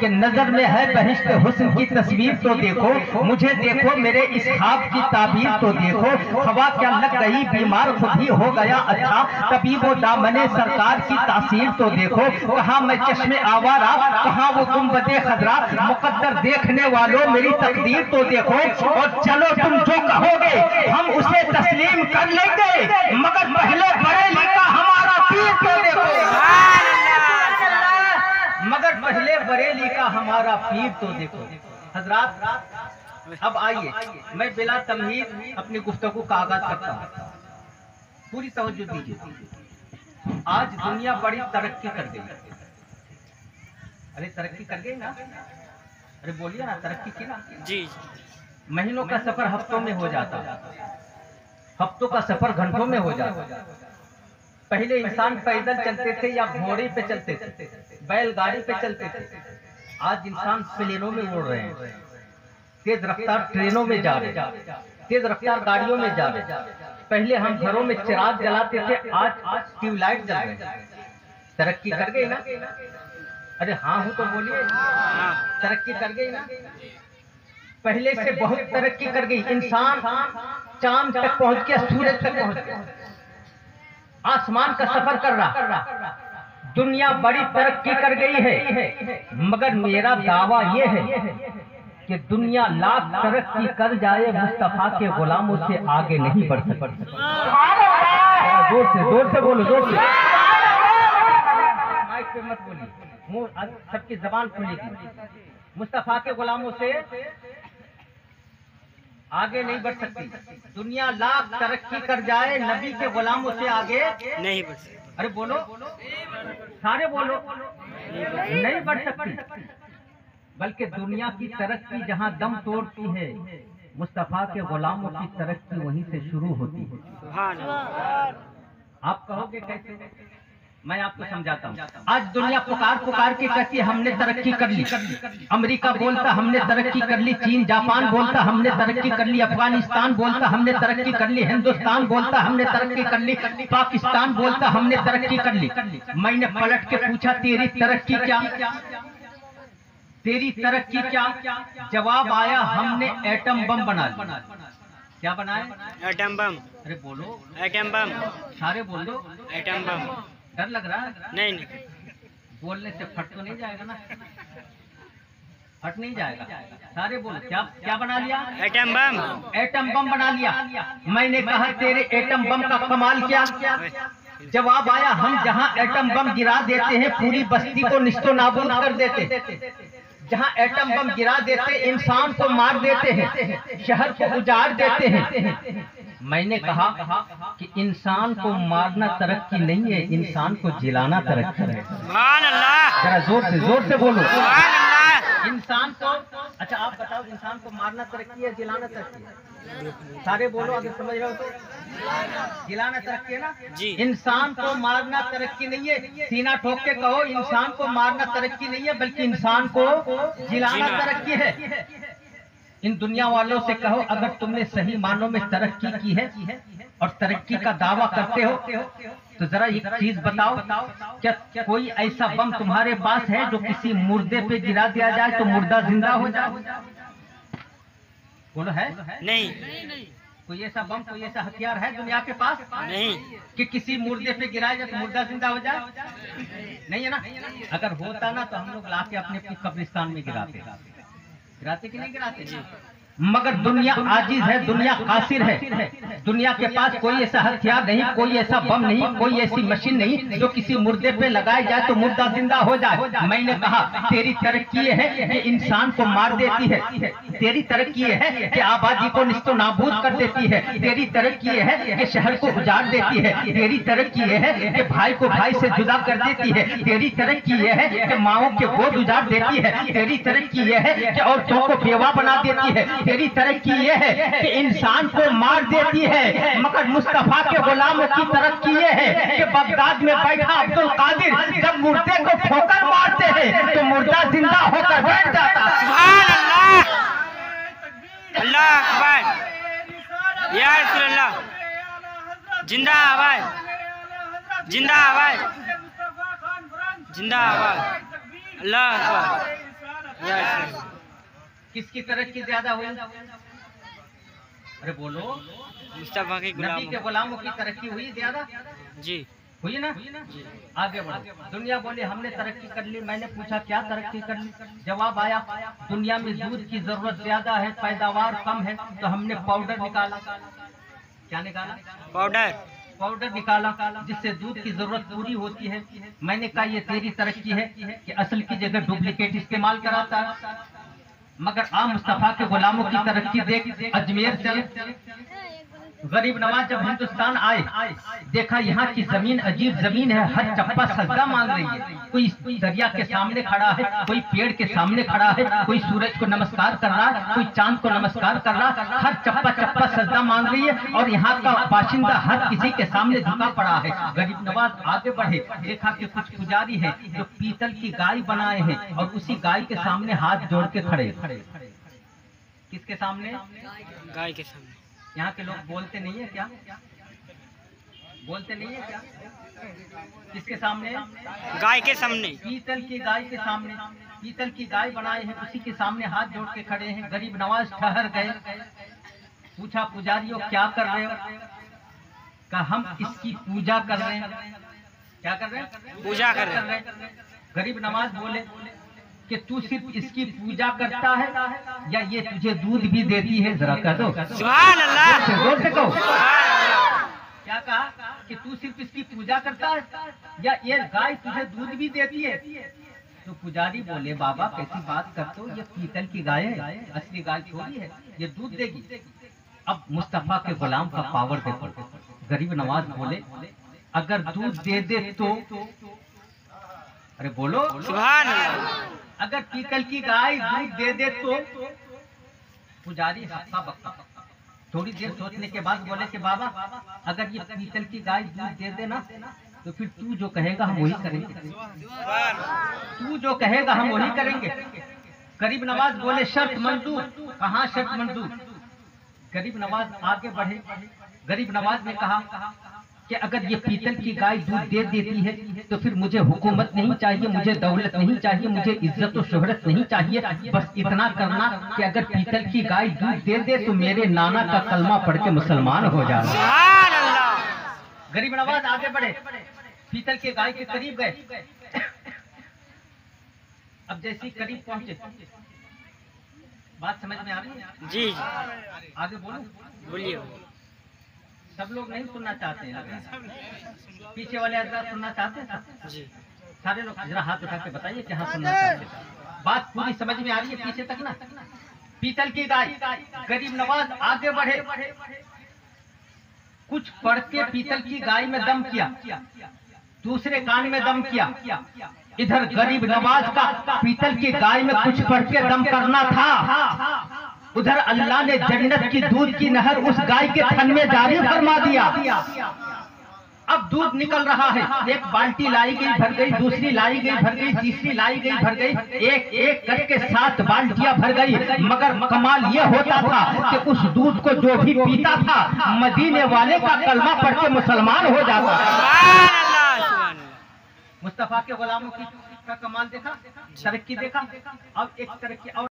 कि नजर में है बहिश्त हुस्न की तस्वीर तो देखो, मुझे देखो मेरे इस ख्वाब की ताबीर तो देखो। हवा क्या लग गई बीमार खुद ही हो गया अच्छा, कभी वो दामने सरकार की तासीर तो देखो। कहाँ मैं चश्मे आवारा, कहाँ वो गुंबदे खदरा, मुकद्दर देखने वालों मेरी तकदीर तो देखो। और चलो तुम जो कहोगे हम उसे तस्लीम कर लेंगे, मगर पहले बरेली का हमारा पीर तो देखो। मगर पहले बरेली का हमारा पीर तो देखो। हजरात अब आइए, मैं बिला तमहीद अपनी गुफ्तगू का आगाज करता हूँ। पूरी तवज्जो दीजिए। आज दुनिया बड़ी तरक्की कर गई। अरे तरक्की कर गई ना, अरे बोलिए ना, तरक्की की ना जी। महीनों का सफर हफ्तों में हो जाता, हफ्तों का सफर घंटों में हो जाता। पहले इंसान पैदल चलते थे या घोड़े पे चलते थे, बैलगाड़ी पे चलते थे। आज इंसान प्लेनों में उड़ रहे हैं, तेज रफ्तार ट्रेनों में जा रहे हैं, तेज रफ्तार गाड़ियों में जा रहे हैं। पहले हम घरों में चिराग जलाते थे, आज ट्यूबलाइट जल रहे हैं। तरक्की कर गई ना? अरे हाँ हूँ तो बोलिए, तरक्की कर गई ना? पहले से बहुत तरक्की कर गई। इंसान चांद तक पहुंच गया, सूरज तक पहुंच गया, आसमान का सफर कर रहा। दुनिया बड़ी तरक्की कर गई है, मगर मेरा दावा यह है कि दुनिया लाख तरक्की कर जाए, मुस्तफा के गुलामों से आगे नहीं बढ़ सकती। जोर से बोलो, जोर से। माइक पे मत बोलिए, मुंह सबकी जबान खुलेगी। मुस्तफा के गुलामों से आगे नहीं बढ़ सकती। दुनिया लाख तरक्की कर जाए, नबी के गुलामों से आगे नहीं बढ़ सकती। अरे बोलो, सारे बोलो, नहीं बढ़ सकती। बल्कि दुनिया की तरक्की जहां दम तोड़ती है, मुस्तफा के गुलामों की तरक्की वहीं से शुरू होती है। आप कहोगे कैसे? मैं आपको समझाता हूँ। आज दुनिया पुकार के कहती है हमने तरक्की कर ली। अमेरिका बोलता हमने तरक्की कर ली, चीन जापान बोलता हमने तरक्की कर ली, अफगानिस्तान बोलता हमने तरक्की कर ली, हिंदुस्तान बोलता हमने तरक्की कर ली, पाकिस्तान बोलता हमने तरक्की कर ली। मैंने पलट के पूछा तेरी तरक्की क्या, तेरी तरक्की क्या? जवाब आया हमने एटम बम बना लिया। क्या बनाया? Atom bomb. अरे बोलो, एटम बम। सारे बोलो, एटम बम। डर लग रहा है? नहीं, बोलने से फट तो नहीं जाएगा ना? फट नहीं जाएगा। सारे बोलो, क्या बना लिया? Atom bomb. एटम बम बना लिया। मैंने कहा तेरे एटम बम का कमाल क्या? जवाब आया हम जहां एटम बम गिरा देते हैं पूरी बस्ती को निस्तो नाबूद कर देते। जहां एटम बम गिरा देते इंसान को मार देते हैं, शहर को उजाड़ देते हैं। मैंने कहा कि इंसान को मारना तरक्की नहीं है, इंसान को जिलाना तरक्की है। सुभान अल्लाह। जरा जोर से बोलो। सुभान अल्लाह। इंसान को, अच्छा आप बताओ, इंसान को मारना तरक्की है, जिलाना तरक्की है? सारे बोलो, अगर समझ रहे हो तो। जिलाना तरक्की है ना जी। इंसान को मारना तरक्की नहीं है। सीना ठोक के कहो, इंसान को मारना तरक्की नहीं है, बल्कि इंसान को जिलाना तरक्की है। इन दुनिया वालों से कहो अगर तुमने सही मानों में तरक्की की है और तरक्की का दावा करते हो तो जरा एक चीज बताओ, क्या कोई ऐसा बम तुम्हारे पास है जो किसी मुर्दे पे गिरा दिया जाए तो मुर्दा जिंदा हो जाए? बोलो, है? नहीं। कोई ऐसा बम, कोई ऐसा हथियार है दुनिया के पास? नहीं। कि किसी मुर्दे पे गिराया जाए तो मुर्दा जिंदा हो जाए? नहीं है ना? अगर होता ना तो हम लोग लाके अपने कब्रिस्तान में गिराते कि नहीं गिराते? मगर दुनिया आजिज है, दुनिया कासिर है। दुनिया के पास कोई ऐसा हथियार नहीं, कोई ऐसा बम नहीं, कोई ऐसी मशीन नहीं जो किसी मुर्दे पे लगाया जाए तो मुर्दा जिंदा हो जाए। मैंने कहा तेरी तरक्की ये है कि इंसान को मार देती है, तेरी तरक्की ये है कि आबादी को निस्तो नाबूद कर देती है, तेरी तरक्की ये है कि शहर को उजाड़ देती है, तेरी तरक्की ये है कि भाई को भाई से जुदा कर देती है, तेरी तरक्की ये है कि माओ के गोद उजाड़ देती है, तेरी तरक्की ये है कि औरतों को बेवा बना देती है, तेरी तरक्की ये है कि इंसान को मार देती है। मगर मुस्तफा के गुलामों की तरक्की ये है कि बगदाद में बैठा अब्दुल कादिर जब मुर्दे को ठोकर मारते हैं तो मुर्दा जिंदा होकर बैठ जाता। सुभान अल्लाह। अल्लाह अकबर। या रसूल अल्लाह। जिंदाबाद, जिंदाबाद, जिंदाबाद। अल्लाह अकबर। किसकी तरक्की ज्यादा हुई? अरे बोलो। मुस्तफा के नबी गुलाम के गुलामों की तरक्की हुई ज्यादा? जी हुई ना? आगे बढ़ो। दुनिया बोले हमने तरक्की कर ली। मैंने पूछा क्या तरक्की कर ली? जवाब आया दुनिया में दूध की जरूरत ज्यादा है, पैदावार कम है, तो हमने पाउडर निकाला। क्या निकाला? पाउडर निकाला जिससे दूध की जरूरत पूरी होती है। मैंने कहा ये तेरी तरक्की है कि असल की जगह डुप्लीकेट इस्तेमाल कराता है। मगर आम मुस्तफा के गुलामों की तरक्की देख। अजमेर चल, गरीब नवाज जब हिंदुस्तान आए, देखा यहाँ की जमीन अजीब जमीन है, हर चप्पा सजदा मांग रही है। कोई दरिया के सामने खड़ा है, कोई पेड़ के सामने खड़ा है, कोई सूरज को नमस्कार कर रहा है, कोई चांद को नमस्कार कर रहा है, हर चप्पा सजदा मांग रही है। और यहाँ का बाशिंदा हर किसी के सामने झुका पड़ा है। गरीब नवाज आगे बढ़े, देखा कि कुछ पुजारी है जो पीतल की गाय बनाए हैं और उसी गाय के सामने हाथ जोड़ के खड़े। किसके सामने? गाय के सामने। यहाँ के लोग बोलते नहीं है क्या? बोलते नहीं है क्या? किसके सामने? गाय के सामने। पीतल की गाय के सामने। पीतल की गाय बनाए हैं, उसी के सामने हाथ जोड़ के खड़े हैं। गरीब नवाज ठहर गए। पूछा पुजारियों क्या कर रहे हो? कहा हम इसकी पूजा कर रहे हैं। क्या कर रहे हैं? पूजा कर रहे हैं। गरीब नवाज बोले कि तू सिर्फ इसकी पूजा करता है या ये तुझे दूध भी देती है? जरा कह दो सुभान अल्लाह। जोर से कहो। क्या कहा कि तू सिर्फ इसकी पूजा करता है या ये गाय तुझे दूध भी देती है? तो पुजारी बोले बाबा कैसी बात करते हो, ये पीतल की गाय है, असली गाय थोड़ी है, ये दूध देगी। अब मुस्तफा के गुलाम का पावर देखो। गरीब नवाज बोले अगर दूध दे दे तो? अरे बोलो सुभान अल्लाह। अगर पीतल की गाय दूध दे दे तो? पुजारी हक्का बक्का। थोड़ी देर सोचने के बाद बोले कि बाबा अगर ये पीतल की गाय दूध दे दे ना तो फिर तू जो कहेगा हम वही करेंगे। तू जो कहेगा हम वही करेंगे। गरीब नवाज बोले शर्त मंजूर। कहाँ शर्त मंजूर? गरीब नवाज आगे बढ़े। गरीब नवाज ने कहा कि अगर ये पीतल की गाय दूध दे देती है तो फिर मुझे हुकूमत नहीं चाहिए, मुझे दौलत नहीं चाहिए, मुझे इज्जत और शोहरत नहीं चाहिए। बस इतना करना कि अगर पीतल की गाय दूध दे दे तो मेरे नाना का कलमा पढ़ के मुसलमान हो जाना। सुभान अल्लाह। गरीब नवाज आगे बढ़े, पीतल के गाय के करीब गए। अब जैसे करीब पहुंचे, बात समझ में आ रही है? जी आगे बोलो। बोलिए। सब लोग नहीं सुनना चाहते हैं, पीछे वाले हजरात सुनना चाहते हैं जी। सारे लोग जरा हाथ उठा के बताइए कि हाँ सुनना चाहते हैं। बात पूरी समझ में आ रही है पीछे तक ना? पीतल की गाय। गरीब नवाज आगे बढ़े, कुछ पढ़ के पीतल की गाय में दम किया, दूसरे कान में दम किया। इधर गरीब नवाज का पीतल की गाय में कुछ पढ़ के दम करना था, उधर अल्लाह ने जन्नत की दूध की नहर उस गाय के थन में जारी फरमा दिया। अब दूध निकल रहा है, एक बाल्टी लाई गई भर गई, दूसरी लाई गई भर गई, तीसरी लाई गई भर गई, एक एक करके 7 बाल्टियां भर गई। मगर कमाल ये होता था कि उस दूध को जो भी पीता था मदीने वाले का कलमा पढ़ के मुसलमान हो जाता। सुभान अल्लाह। सुभान अल्लाह। मुस्तफा के गुलामों की का कमाल देखा, तरक्की देखा। अब एक तरक्की और